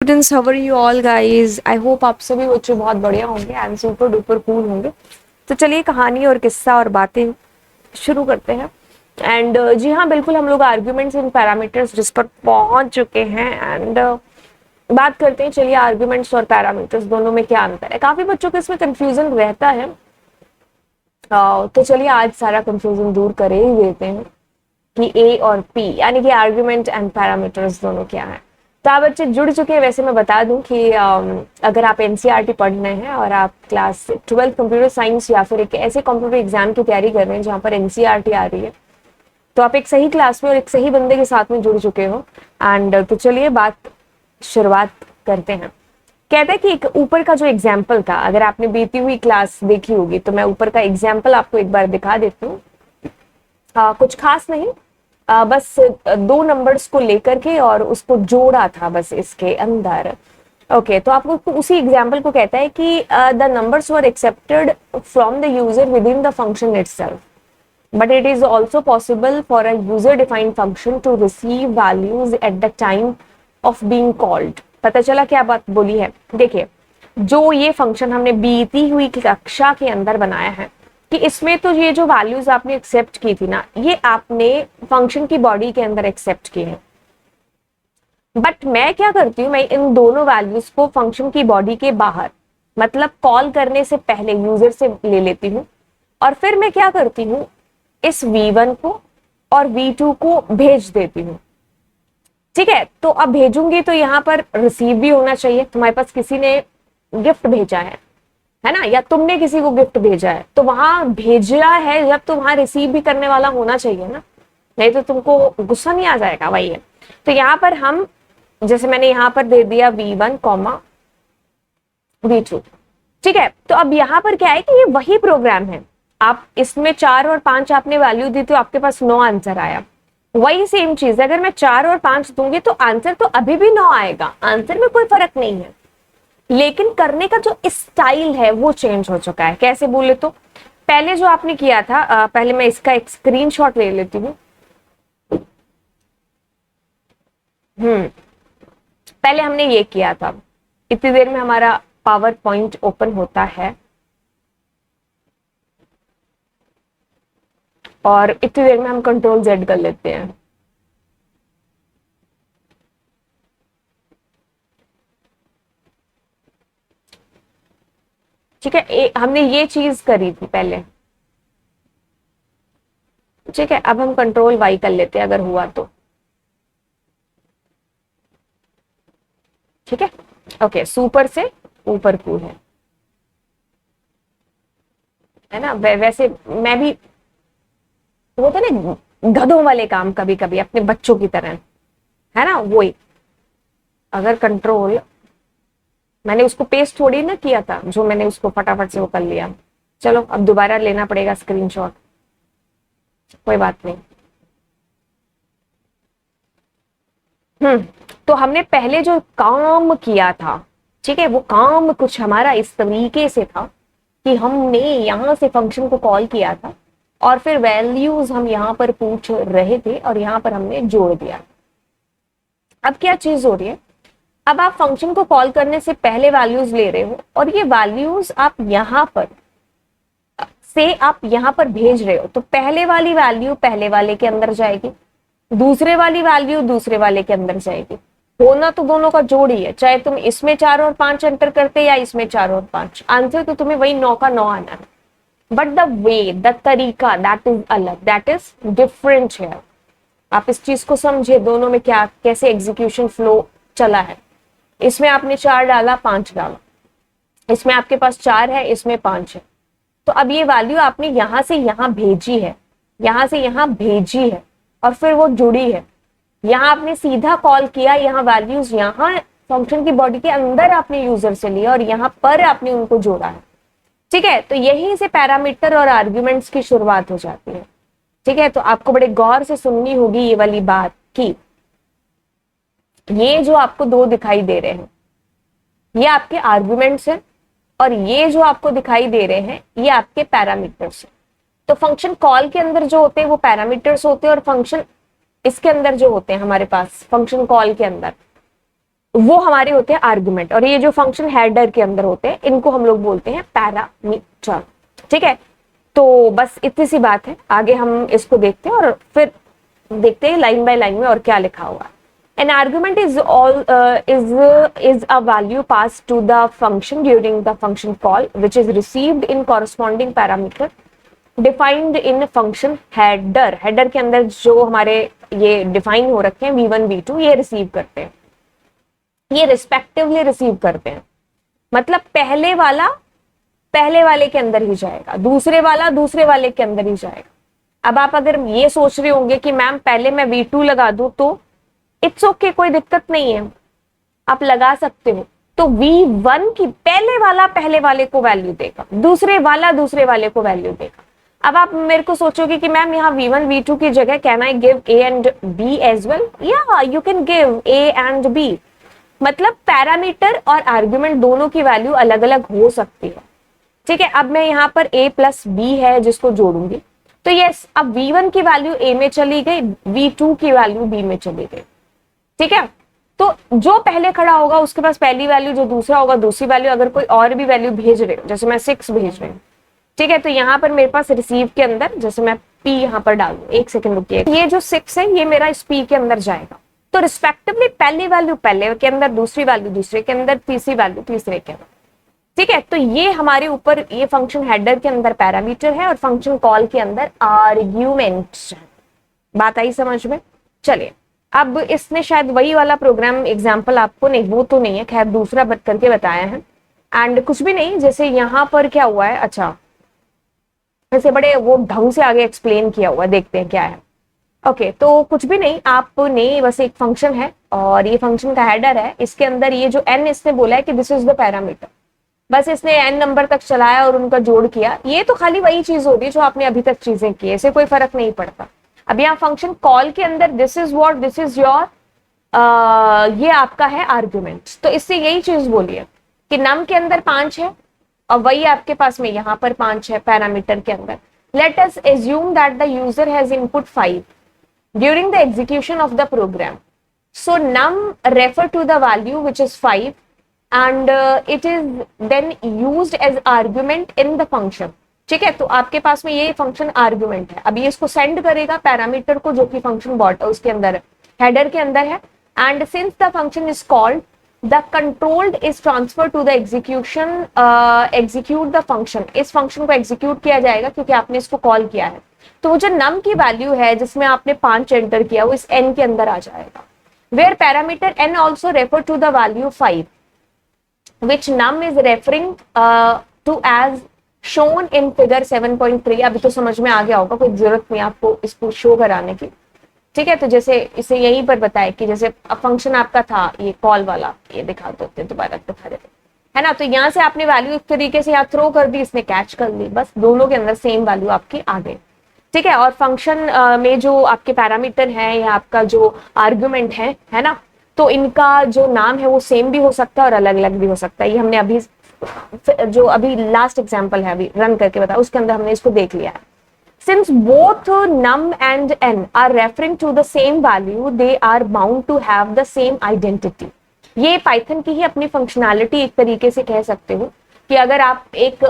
Students, how are you all guys? I hope आप सभी बच्चे बहुत बढ़िया होंगे एंड सुपर डुपर कूल होंगे। तो चलिए कहानी और किस्सा और बातें शुरू करते हैं। एंड जी हाँ, बिल्कुल हम लोग आर्ग्यूमेंट्स एंड पैरामीटर्स जिस पर पहुंच चुके हैं। एंड बात करते हैं, चलिए आर्ग्यूमेंट्स और पैरामीटर्स दोनों में क्या अंतर है। काफी बच्चों को इसमें कंफ्यूजन रहता है। तो चलिए आज सारा कंफ्यूजन दूर कर ही देते हैं कि ए और पी यानी कि आर्ग्यूमेंट एंड पैरामीटर्स दोनों क्या है। तो आप बच्चे जुड़ चुके हैं। वैसे मैं बता दूं कि अगर आप एनसीईआरटी पढ़ रहे हैं और आप क्लास 12 कंप्यूटर साइंस या फिर एक ऐसे कंप्यूटर एग्जाम की तैयारी कर रहे हैं जहां पर एनसीईआरटी आ रही है, तो आप एक सही क्लास में और एक सही बंदे के साथ में जुड़ चुके हो। एंड तो चलिए शुरुआत करते हैं। कहते हैं कि एक ऊपर का जो एग्जाम्पल था, अगर आपने बीती हुई क्लास देखी होगी तो मैं ऊपर का एग्जाम्पल आपको एक बार दिखा देती हूँ। कुछ खास नहीं, बस दो नंबर्स को लेकर के और उसको जोड़ा था बस इसके अंदर। ओके, तो आपको उसी एग्जाम्पल को कहता है कि the numbers were accepted from the user with in the function itself, but it is also possible for a user defined function to receive values at the time of being called। पता चला क्या बात बोली है। देखिए, जो ये function हमने बीती हुई कक्षा के अंदर बनाया है कि इसमें तो ये जो वैल्यूज आपने एक्सेप्ट की थी ना, ये आपने फंक्शन की बॉडी के अंदर एक्सेप्ट की है। बट मैं क्या करती हूँ, मैं इन दोनों वैल्यूज को फंक्शन की बॉडी के बाहर, मतलब कॉल करने से पहले यूजर से ले लेती हूँ और फिर मैं क्या करती हूँ, इस v1 को और v2 को भेज देती हूँ। ठीक है, तो अब भेजूंगी तो यहाँ पर रिसीव भी होना चाहिए। तुम्हारे पास किसी ने गिफ्ट भेजा है ना, या तुमने किसी को गिफ्ट भेजा है, तो वहां भेजा है जब तो वहां रिसीव भी करने वाला होना चाहिए ना, नहीं तो तुमको गुस्सा नहीं आ जाएगा। वही है। तो यहाँ पर हम, जैसे मैंने यहाँ पर दे दिया v1 कॉमा v2। ठीक है, तो अब यहाँ पर क्या है कि ये वही प्रोग्राम है। आप इसमें 4 और 5 आपने वैल्यू दी तो आपके पास 9 आंसर आया। वही सेम चीज, अगर मैं 4 और 5 दूंगी तो आंसर तो अभी भी 9 आएगा, आंसर में कोई फर्क नहीं है। लेकिन करने का जो स्टाइल है वो चेंज हो चुका है। कैसे बोले तो, पहले जो आपने किया था, पहले मैं इसका एक स्क्रीनशॉट ले लेती हूँ। पहले हमने ये किया था। इतनी देर में हमारा पावर पॉइंट ओपन होता है और इतनी देर में हम कंट्रोल जेड कर लेते हैं। ठीक है, हमने ये चीज करी थी पहले। ठीक है, अब हम कंट्रोल वाई कर लेते हैं अगर हुआ तो। ठीक है, ओके, सुपर से ऊपर कूल है ना। वैसे मैं भी, वो तो ना गधों वाले काम कभी कभी अपने बच्चों की तरह, है ना, वही। अगर कंट्रोल, मैंने उसको पेस्ट थोड़ी ना किया था, जो मैंने उसको फटाफट से वो कर लिया। चलो अब दोबारा लेना पड़ेगा स्क्रीनशॉट, कोई बात नहीं। तो हमने पहले जो काम किया था, ठीक है, वो काम कुछ हमारा इस तरीके से था कि हमने यहां से फंक्शन को कॉल किया था और फिर वैल्यूज हम यहां पर पूछ रहे थे और यहां पर हमने जोड़ दिया। अब क्या चीज हो रही है, अब आप फंक्शन को कॉल करने से पहले वैल्यूज ले रहे हो और ये वैल्यूज आप यहां पर से आप यहां पर भेज रहे हो। तो पहले वाली वैल्यू पहले वाले के अंदर जाएगी, दूसरे वाली वैल्यू दूसरे वाले के अंदर जाएगी। होना तो दोनों का जोड़ ही है, चाहे तुम इसमें 4 और 5 एंटर करते या इसमें 4 और 5, आंसर तो तुम्हें वही 9 का 9 आना है। बट द वे, द तरीका, दैट इज अलग, दैट इज डिफरेंट है। आप इस चीज को समझिए, दोनों में क्या कैसे एग्जीक्यूशन फ्लो चला है। इसमें आपने 4 डाला, 5 डाला, इसमें आपके पास 4 है, इसमें 5 है। तो अब ये वैल्यू आपने यहां से यहां भेजी है, यहां से यहां भेजी है और फिर वो जुड़ी है। यहां आपने सीधा कॉल किया, यहाँ वैल्यूज यहां फंक्शन की बॉडी के अंदर आपने यूजर से लिया और यहाँ पर आपने उनको जोड़ा है। ठीक है, तो यहीं से पैरामीटर और आर्ग्यूमेंट्स की शुरुआत हो जाती है। ठीक है, तो आपको बड़े गौर से सुननी होगी ये वाली बात कि ये जो आपको दो दिखाई दे रहे हैं ये आपके आर्ग्यूमेंट्स हैं और ये जो आपको दिखाई दे रहे हैं ये आपके पैरामीटर्स हैं। तो फंक्शन कॉल के अंदर जो होते हैं वो पैरामीटर्स होते हैं और फंक्शन इसके अंदर जो होते हैं हमारे पास फंक्शन कॉल के अंदर वो हमारे होते हैं आर्गुमेंट, और ये जो फंक्शन हेडर के अंदर होते हैं इनको हम लोग बोलते हैं पैरामीटर। ठीक है, तो बस इतनी सी बात है, आगे हम इसको देखते हैं और फिर देखते हैं लाइन बाय लाइन में और क्या लिखा हुआ है। An argument is a value passed to the function during the function call, which is received in corresponding parameter defined in function header. Header के अंदर जो हमारे ये डिफाइन हो रखे हैं v1 v2 ये रिसीव करते हैं, ये रिस्पेक्टिवली रिसीव करते हैं। मतलब पहले वाला पहले वाले के अंदर ही जाएगा, दूसरे वाला दूसरे वाले के अंदर ही जाएगा। अब आप अगर ये सोच रहे होंगे कि मैम पहले मैं v2 लगा दूं, तो इट्स ओके, कोई दिक्कत नहीं है, आप लगा सकते हो। तो v1 की पहले वाला पहले वाले को वैल्यू देगा, दूसरे वाला दूसरे वाले को वैल्यू देगा। अब आप मेरे को सोचोगे कि मैम यहाँ v1 v2 की जगह can I give a and b as well? या you can give a and b। मतलब पैरामीटर और आर्ग्यूमेंट दोनों की वैल्यू अलग अलग हो सकती है। ठीक है, अब मैं यहाँ पर a प्लस b है जिसको जोड़ूंगी, तो यस अब v1 की वैल्यू a में चली गई, v2 की वैल्यू b में चली गई। ठीक है, तो जो पहले खड़ा होगा उसके पास पहली वैल्यू, जो दूसरा होगा दूसरी वैल्यू। अगर कोई और भी वैल्यू भेज रहे हो, जैसे मैं 6 भेज रही हूँ, ठीक है, तो यहाँ पर मेरे पास रिसीव के अंदर जैसे मैं p यहाँ पर डालू, एक सेकंड रुकिए, ये जो 6 है ये मेरा इस p के अंदर जाएगा। तो रिस्पेक्टिवली पहली वैल्यू पहले के अंदर, दूसरी वैल्यू दूसरे के अंदर, तीसरी वैल्यू तीसरे के अंदर। ठीक है, तो ये हमारे ऊपर ये फंक्शन हेडर के अंदर पैरामीटर है और फंक्शन कॉल के अंदर आर्ग्यूमेंट। बात आई समझ में? चलिए, अब इसने शायद वही वाला प्रोग्राम एग्जाम्पल आपको, नहीं वो तो नहीं है, खैर दूसरा करके बताया है। एंड कुछ भी नहीं, जैसे यहाँ पर क्या हुआ है, अच्छा ऐसे बड़े वो ढंग से आगे एक्सप्लेन किया हुआ है, देखते हैं क्या है। ओके, तो कुछ भी नहीं, आपने बस एक फंक्शन है और ये फंक्शन का हेडर है, इसके अंदर ये जो n इसने बोला है कि दिस इज द पैरामीटर, बस इसने n नंबर तक चलाया और उनका जोड़ किया। ये तो खाली वही चीज होगी जो आपने अभी तक चीजें की, ऐसे कोई फर्क नहीं पड़ता। अब यहाँ फंक्शन कॉल के अंदर this is what, this is your, ये आपका है आर्ग्यूमेंट। तो इससे यही चीज बोलिए कि नम के अंदर 5 है और वही आपके पास में यहाँ पर 5 है पैरामीटर के अंदर। Let us assume that the user has input 5 during the execution of the program. So num refer to the value which is 5 and it is then used as argument in the function. ठीक है, तो आपके पास में ये function argument है। अभी इसको send करेगा पैरामीटर को जो कि फंक्शन बॉट उसके अंदर है, हेडर के अंदर है। And since the function is called, the controlled is transfer to the execution, execute the function. इस फंक्शन को एग्जीक्यूट किया जाएगा क्योंकि आपने इसको कॉल किया है। तो वो जो नम की वैल्यू है जिसमें आपने 5 एंटर किया, वो इस n के अंदर आ जाएगा। Where parameter n also refer to the value 5 which num is referring to as shown in figure 7.3। अभी तो समझ में आ गया होगा, कोई जरूरत नहीं आपको इसको शो कराने की। ठीक है, तो जैसे इसे यहीं पर बताया कि जैसे फंक्शन आपका था ये कॉल वाला, ये दिखा देते दोबारा, दिखा देते है ना। तो यहाँ से आपने वैल्यू इस तरीके से यहाँ थ्रो कर दी, इसने कैच कर ली, बस दोनों के अंदर सेम वैल्यू आपकी आ गई। ठीक है, और फंक्शन में जो आपके पैरामीटर है या आपका जो आर्ग्यूमेंट है ना, तो इनका जो नाम है वो सेम भी हो सकता है और अलग अलग भी हो सकता है। ये हमने अभी जो अभी लास्ट एग्जांपल है अभी रन करके बताया, उसके अंदर हमने इसको देख लिया है। Since both num and n are referring to the same value, they are bound to have the same identity. ये पाइथन की ही अपनी फंक्शनैलिटी एक तरीके से कह सकते हो कि अगर आप एक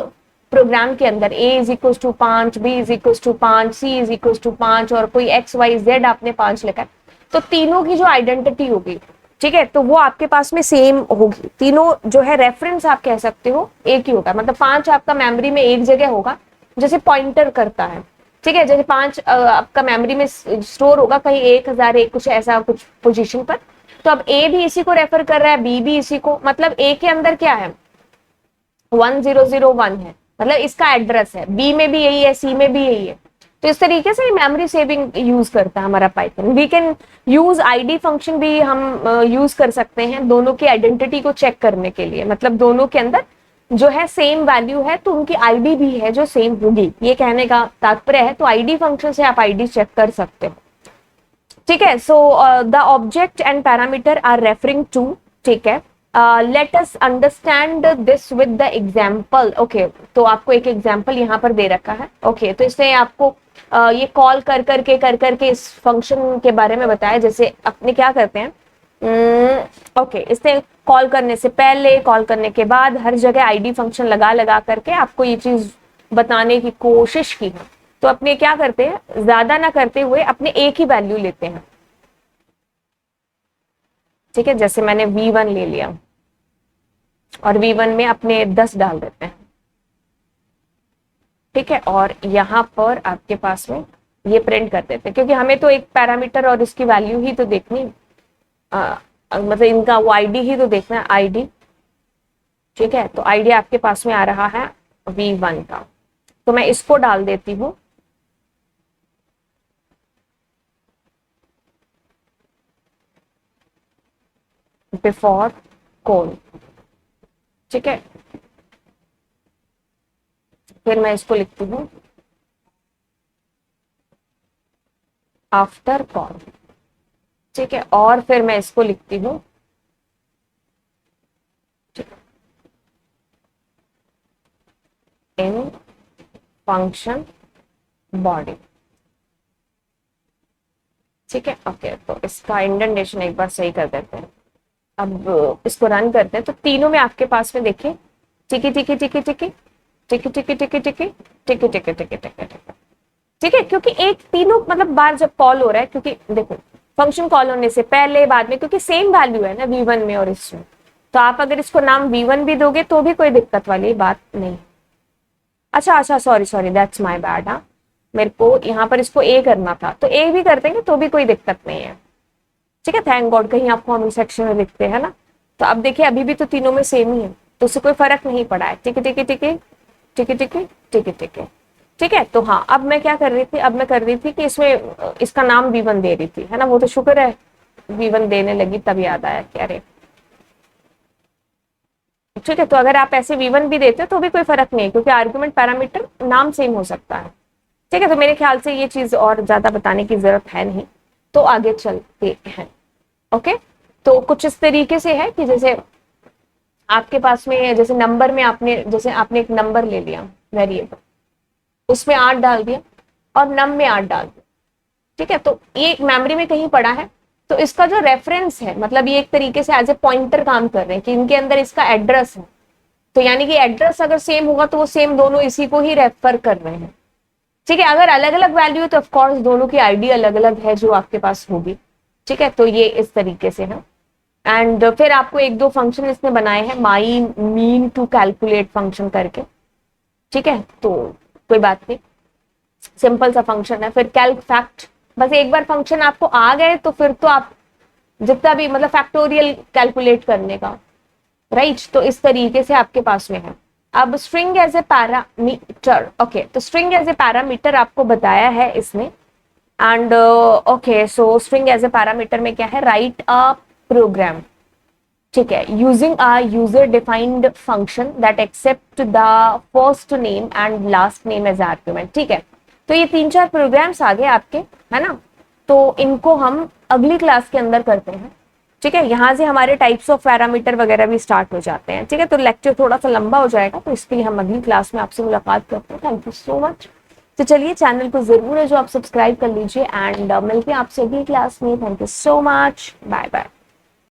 प्रोग्राम के अंदर a is equal to 5, b is equal to 5, c is equal to 5 और कोई x y z आपने 5 लिखा है, तो तीनों की जो आइडेंटिटी होगी, ठीक है, तो वो आपके पास में सेम होगी। तीनों जो है रेफरेंस आप कह सकते हो एक ही होगा। मतलब 5 आपका मेमोरी में एक जगह होगा, जैसे पॉइंटर करता है। ठीक है, जैसे 5 आपका मेमोरी में स्टोर होगा कहीं 1001 कुछ ऐसा कुछ पोजीशन पर, तो अब a भी इसी को रेफर कर रहा है, b भी इसी को, मतलब a के अंदर क्या है 1001 है, मतलब इसका एड्रेस है, b में भी यही है, c में भी यही है। तो इस तरीके से मेमोरी सेविंग यूज करता है हमारा Python. We can use ID function भी हम यूज कर सकते हैं दोनों की आइडेंटिटी को चेक करने के लिए। मतलब दोनों के अंदर जो है सेम वैल्यू है तो उनकी आईडी भी है जो सेम होगी, ये कहने का तात्पर्य है। तो आईडी फंक्शन से आप आईडी चेक कर सकते हो। ठीक है, so the object and parameter are referring to, ठीक है, let us understand this with the example. Okay, तो आपको एक एग्जाम्पल यहाँ पर दे रखा है। ओके, तो इसने आपको ये कॉल कर करके इस फंक्शन के बारे में बताया। जैसे अपने क्या करते हैं ओके, इससे कॉल करने से पहले, कॉल करने के बाद हर जगह आईडी फंक्शन लगा लगा करके आपको ये चीज बताने की कोशिश की है। तो अपने क्या करते हैं, ज्यादा ना करते हुए अपने एक ही वैल्यू लेते हैं। ठीक है, जैसे मैंने V1 ले लिया और V1 में अपने 10 डाल देते हैं। ठीक है, और यहां पर आपके पास में ये प्रिंट कर देते हैं, क्योंकि हमें तो एक पैरामीटर और उसकी वैल्यू ही तो देखनी, मतलब इनका वो आईडी ही तो देखना है, आईडी। ठीक है, तो आईडी आपके पास में आ रहा है V1 का, तो मैं इसको डाल देती हूँ बिफोर कॉल। ठीक है, फिर मैं इसको लिखती हूँ आफ्टर कॉल। ठीक है, और फिर मैं इसको लिखती हूँ इन फंक्शन बॉडी। ठीक है, ओके, तो इसका इंडेंटेशन एक बार सही कर देते हैं। अब इसको रन करते हैं, तो तीनों में आपके पास में देखिए टिकी टिकी टिकी टिकी टिकी टिकी टिकी टिकी टिकी टिकी टिकी टिकी। ठीक है, क्योंकि एक तीनों मतलब बार जब कॉल हो रहा है, क्योंकि देखो फंक्शन कॉल होने से पहले बाद में, क्योंकि सेम वैल्यू है ना V1 में और इसमें, तो आप अगर इसको नाम V1 भी दोगे तो भी कोई दिक्कत वाली बात नहीं। अच्छा अच्छा, sorry sorry, that's my bad. हाँ, मेरे को यहाँ पर इसको A करना था, तो A भी कर देंगे तो भी कोई दिक्कत नहीं है। ठीक है, थैंक गॉड कहीं आप कमेंट सेक्शन में लिखते हैं ना। तो अब देखिए अभी भी तो तीनों में सेम ही है, तो उससे कोई फर्क नहीं पड़ा है। ठीक है ठीक है ठीक है ठीक है ठीक है ठीक है ठीक है। ठीक है, तो हाँ, अब मैं क्या कर रही थी, अब मैं कर रही थी कि इसमें इसका नाम V1 दे रही थी, है ना। वो तो शुक्र है V1 देने लगी तब याद आया कि अरे। ठीक है, तो अगर आप ऐसे V1 भी देते तो भी कोई फर्क नहीं है, क्योंकि आर्गुमेंट पैरामीटर नाम सेम हो सकता है। ठीक है, तो मेरे ख्याल से ये चीज और ज्यादा बताने की जरूरत है नहीं, तो आगे चलते हैं। ओके, तो कुछ इस तरीके से है कि जैसे आपके पास में, जैसे नंबर में आपने, जैसे आपने एक नंबर ले लिया वेरिएबल, उसमें 8 डाल दिया और नम में 8 डाल दिया। ठीक है, तो ये मेमोरी में कहीं पड़ा है, तो इसका जो रेफरेंस है, मतलब ये एक तरीके से एज ए पॉइंटर काम कर रहे हैं कि इनके अंदर इसका एड्रेस है। तो यानी कि एड्रेस अगर सेम होगा तो वो सेम दोनों इसी को ही रेफर कर रहे हैं। ठीक है, अगर अलग अलग वैल्यू है तो ऑफकोर्स दोनों की आईडी अलग अलग है जो आपके पास होगी। ठीक है, तो ये इस तरीके से है। एंड फिर आपको एक दो फंक्शन इसने बनाए हैं, माई मीन टू कैलकुलेट फंक्शन करके। ठीक है, तो कोई बात नहीं, सिंपल सा फंक्शन है। फिर कैल्क फैक्ट, बस एक बार फंक्शन आपको आ गए तो फिर तो आप जितना भी, मतलब फैक्टोरियल कैलकुलेट करने का, राइट। तो इस तरीके से आपके पास में है। अब string as a parameter, okay, तो स्ट्रिंग एज ए पैरामीटर आपको बताया है इसने। And okay, so string as a parameter में क्या है, राइट अ प्रोग्राम। ठीक है, using a user defined function that accept the first name and last name as argument. ठीक है, तो ये 3-4 प्रोग्राम्स आ गए आपके, है ना। तो इनको हम अगली क्लास के अंदर करते हैं। ठीक है, यहाँ से हमारे टाइप्स ऑफ पैरामीटर वगैरह भी स्टार्ट हो जाते हैं। ठीक है, तो लेक्चर थोड़ा सा लंबा हो जाएगा, तो इसके लिए हम अगली क्लास में आपसे मुलाकात करते हैं। Thank you so much. तो चलिए, चैनल को जरूर है जो आप सब्सक्राइब कर लीजिए, एंड मिलते हैं आपसे अगली क्लास में। Thank you so much, bye bye.